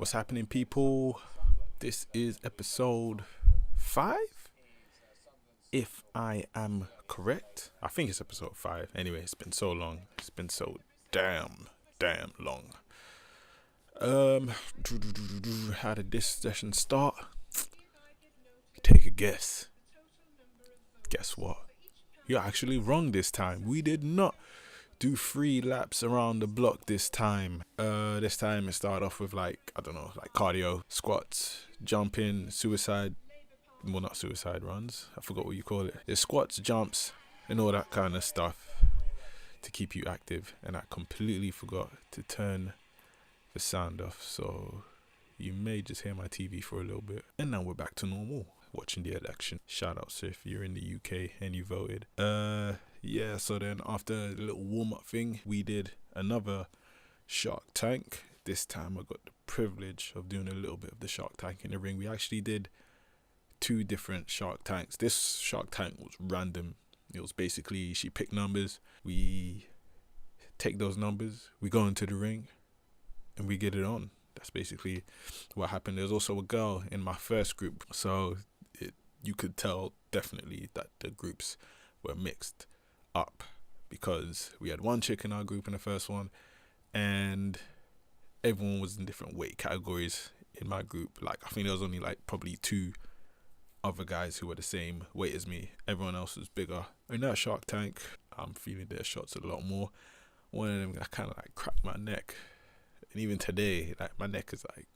What's happening, people? This is episode 5, if I am correct. I think it's episode 5. Anyway, it's been so long. It's been so damn long. How did this session start? Take a guess. Guess what? You're actually wrong this time. We did not do 3 laps around the block this time. This time it started off with like cardio, squats, jumping, suicide. Well, not suicide runs. I forgot what you call it. There's squats, jumps, and all that kind of stuff to keep you active. And I completely forgot to turn the sound off, so you may just hear my TV for a little bit. And now we're back to normal, watching the election. Shout out to if you're in the UK and you voted. Yeah, so then after a little warm-up thing, we did another Shark Tank. This time I got the privilege of doing a little bit of the Shark Tank in the ring. We actually did 2 different Shark Tanks. This Shark Tank was random. It was basically, she picked numbers, we take those numbers, we go into the ring, and we get it on. That's basically what happened. There's also a girl in my first group, so you could tell definitely that the groups were mixed up, because we had one chick in our group in the first one, and everyone was in different weight categories in my group. Like, I think there was only like probably 2 other guys who were the same weight as me. Everyone else was bigger. In that Shark Tank, I'm feeling their shots a lot more. One of them, I kind of like cracked my neck, and even today, like, my neck is like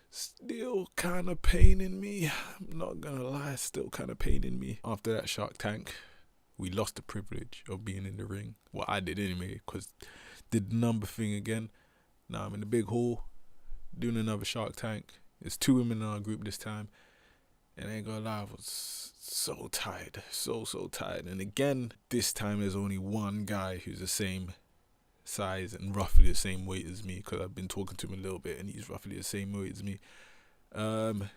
still kind of paining me. I'm not gonna lie, still kind of paining me. After that Shark Tank, we lost the privilege of being in the ring. Well, I did anyway, because did the number thing again. Now I'm in the big hall doing another Shark Tank. There's 2 women in our group this time, and I ain't gonna lie, I was so tired, so tired. And again, this time there's only one guy who's the same size and roughly the same weight as me, because I've been talking to him a little bit and he's roughly the same weight as me. And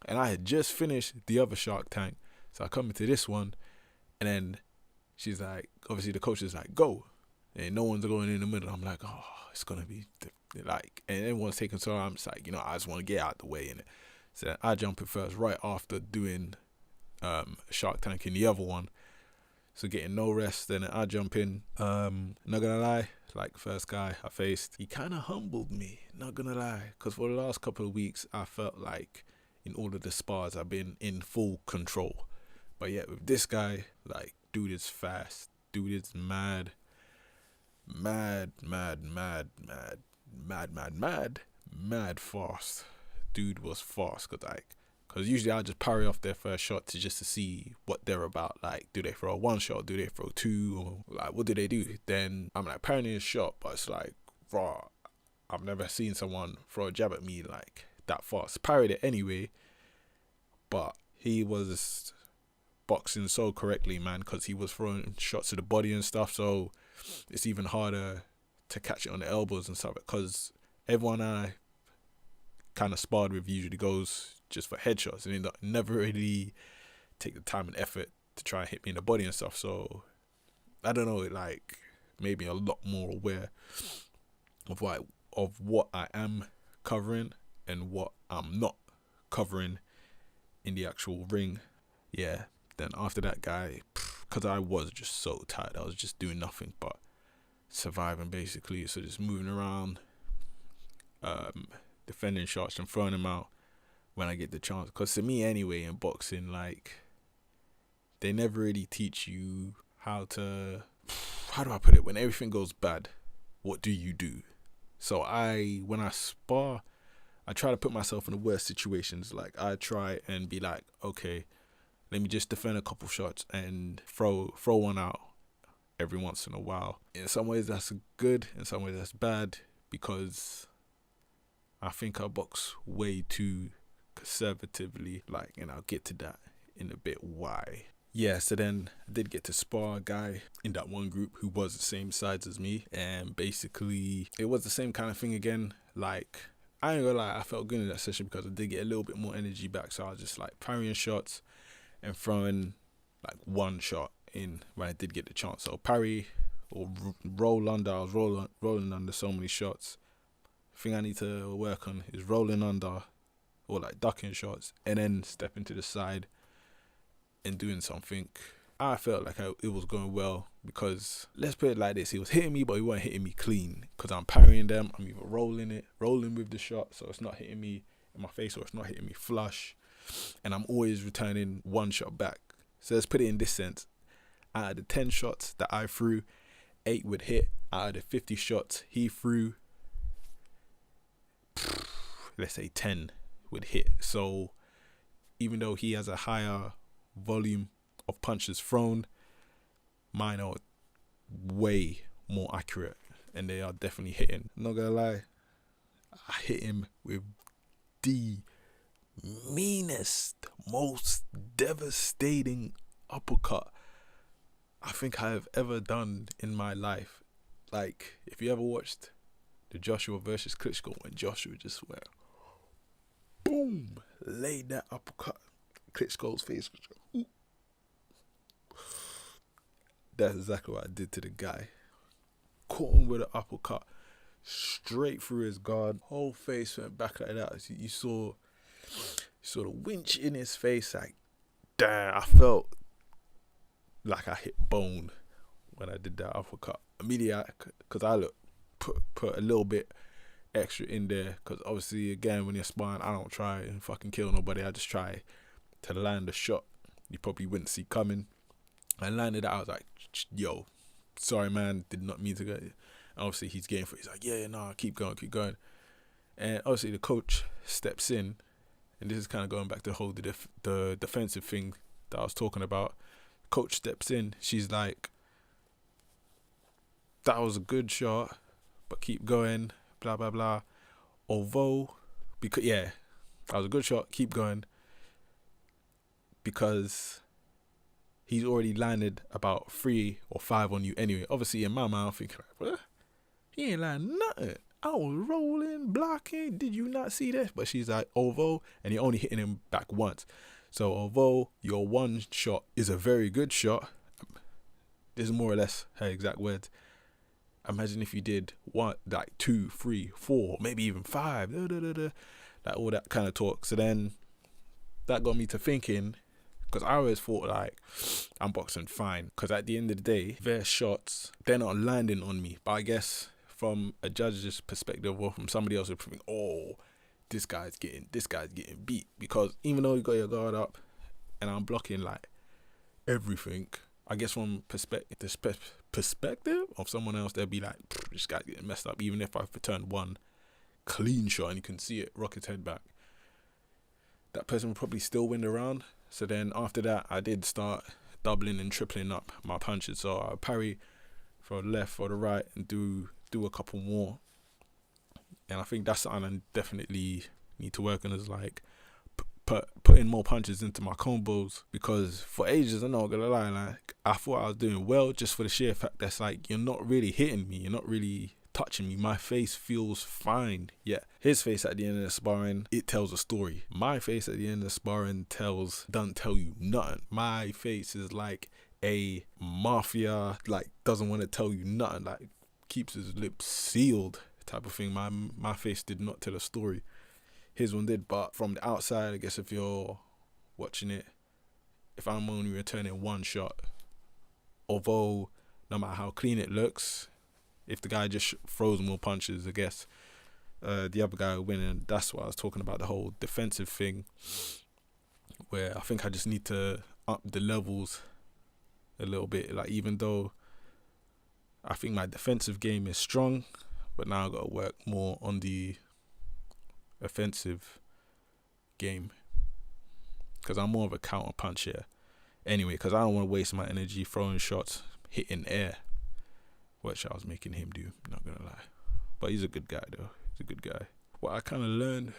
I had just finished the other Shark Tank, so I come into this one, and then she's like, obviously the coach is like, go, and no one's going in the middle. I'm like, oh, it's gonna be like, and everyone's taking so long. I'm just like, I just want to get out the way. And so I jump in first right after doing Shark Tank in the other one, so getting no rest. Then I jump in. Not gonna lie, like, first guy I faced, he kind of humbled me, not gonna lie, because for the last couple of weeks I felt like in all of the spars I've been in full control. But yeah, with this guy, like, dude is fast, dude is mad fast. Dude was fast, because usually I just parry off their first shot just to see what they're about. Like, do they throw a 1 shot? Do they throw 2? Or like, what do they do? Then I'm like parrying his shot, but it's like, raw. I've never seen someone throw a jab at me like that fast. Parried it anyway, but he was boxing so correctly, man, because he was throwing shots to the body and stuff. So it's even harder to catch it on the elbows and stuff, because everyone I kind of sparred with usually goes just for headshots, and they never really take the time and effort to try and hit me in the body and stuff. So I don't know, it like made me a lot more aware of what I am covering and what I'm not covering in the actual ring. Yeah, then after that guy, because I was just so tired, I was just doing nothing but surviving basically. So just moving around, defending shots and throwing them out when I get the chance. Because to me anyway, in boxing, like, they never really teach you how do I put it, when everything goes bad, what do you do? So when I spar, I try to put myself in the worst situations. Like, I try and be like, okay, let me just defend a couple shots and throw one out every once in a while. In some ways that's good, in some ways that's bad, because I think I box way too conservatively, like, and I'll get to that in a bit why. Yeah, so then I did get to spar a guy in that one group who was the same size as me, and basically it was the same kind of thing again. Like, I ain't gonna lie, I felt good in that session because I did get a little bit more energy back, so I was just like parrying shots and throwing like 1 shot in when I did get the chance. So parry or roll under, I was rolling under so many shots, thing I need to work on is rolling under or like ducking shots and then stepping to the side and doing something. I felt like it was going well because, let's put it like this, he was hitting me, but he wasn't hitting me clean because I'm parrying them. I'm either rolling with the shot, so it's not hitting me in my face or it's not hitting me flush, and I'm always returning one shot back. So let's put it in this sense. Out of the 10 shots that I threw, 8 would hit. Out of the 50 shots he threw, let's say 10 would hit. So even though he has a higher volume of punches thrown, mine are way more accurate and they are definitely hitting. Not gonna lie, I hit him with the meanest, most devastating uppercut I think I have ever done in my life. Like, if you ever watched the Joshua versus Klitschko, when Joshua just went boom, laid that uppercut, Klitschko's face was ooh. That's exactly what I did to the guy. Caught him with an uppercut straight through his guard. Whole face went back like that. You saw the winch in his face. Like, damn, I felt like I hit bone when I did that uppercut. Immediately, because I put a little bit extra in there. Because obviously, again, when you're sparring, I don't try and fucking kill nobody. I just try to land a shot you probably wouldn't see coming. I landed it. I was like, yo, sorry, man. Did not mean to go. And obviously, he's getting for it. He's like, yeah, nah, keep going. And obviously, the coach steps in. And this is kind of going back to the defensive thing that I was talking about. Coach steps in. She's like, that was a good shot, but keep going, blah, blah, blah. Although, that was a good shot, keep going. Because he's already landed about 3 or 5 on you anyway. Obviously, in my mind, I'm thinking, what? He ain't landing nothing. I was rolling, blocking. Did you not see that? But she's like, although, and you're only hitting him back once. So although your one shot is a very good shot, this is more or less her exact words. Imagine if you did 1, like 2, 3, 4, maybe even 5, like all that kind of talk. So then that got me to thinking, because I always thought like I'm boxing fine, because at the end of the day, their shots, they're not landing on me. But I guess from a judge's perspective or from somebody else's perspective, oh, this guy's getting beat, because even though you got your guard up and I'm blocking like everything, I guess from perspective of someone else, they'll be like, this guy's getting messed up. Even if I've returned one clean shot and you can see it rock its head back, that person will probably still win the round. So then after that, I did start doubling and tripling up my punches. So I parry for the left or the right and do a couple more. And I think that's something I definitely need to work on, is like putting more punches into my combos, because for ages, I'm not gonna lie, like I thought I was doing well just for the sheer fact that's like, you're not really hitting me, you're not really touching me, my face feels fine. Yeah, his face at the end of the sparring, it tells a story. My face at the end of the sparring doesn't tell you nothing. My face is like a mafia, like doesn't want to tell you nothing, like keeps his lips sealed type of thing. My face did not tell a story. His one did. But from the outside, I guess if you're watching it, if I'm only returning one shot, although no matter how clean it looks, if the guy just throws more punches, I guess the other guy will win. And that's what I was talking about, the whole defensive thing, where I think I just need to up the levels a little bit. Like, even though I think my defensive game is strong, but now I've got to work more on the offensive game, because I'm more of a counter puncher anyway, because I don't want to waste my energy throwing shots hitting air, which I was making him do, not gonna lie. But he's a good guy though. He's a good guy. What I kind of learned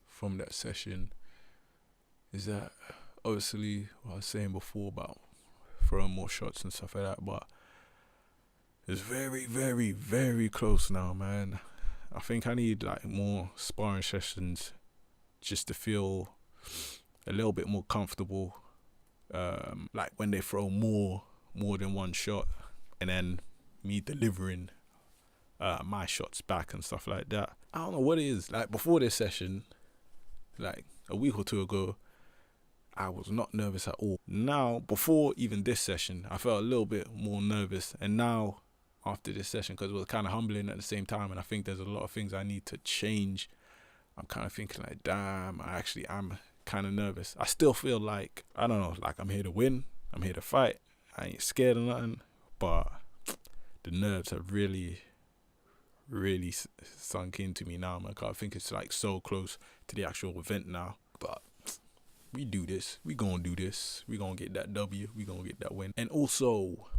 from that session is that, obviously what I was saying before about throwing more shots and stuff like that, but it's very, very, very close now, man. I think I need like more sparring sessions just to feel a little bit more comfortable. Like when they throw more than one shot, and then me delivering my shots back and stuff like that. I don't know what it is. Like before this session, like a week or two ago, I was not nervous at all. Now, before even this session, I felt a little bit more nervous. And now, after this session, because it was kind of humbling at the same time, and I think there's a lot of things I need to change, I'm kind of thinking like, damn, I'm kind of nervous. I still feel like, I don't know, like I'm here to win. I'm here to fight. I ain't scared of nothing. But the nerves have really sunk into me now, man. I think it's like so close to the actual event now. But we do this. We gonna do this. We gonna get that W. We gonna get that win. And also,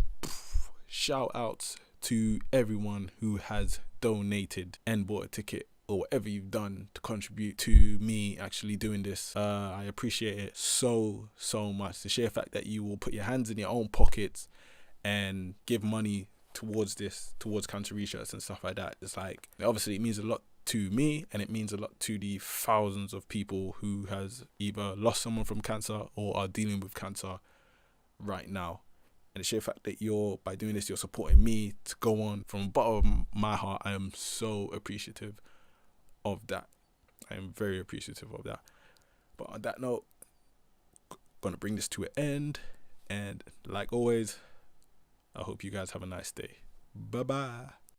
shout outs to everyone who has donated and bought a ticket or whatever you've done to contribute to me actually doing this. I appreciate it so much. The sheer fact that you will put your hands in your own pockets and give money towards this, towards cancer research and stuff like that. It's like, obviously it means a lot to me, and it means a lot to the thousands of people who has either lost someone from cancer or are dealing with cancer right now. And the sheer fact that by doing this, you're supporting me to go on. From the bottom of my heart, I am so appreciative of that. I am very appreciative of that. But on that note, gonna bring this to an end. And like always, I hope you guys have a nice day. Bye-bye.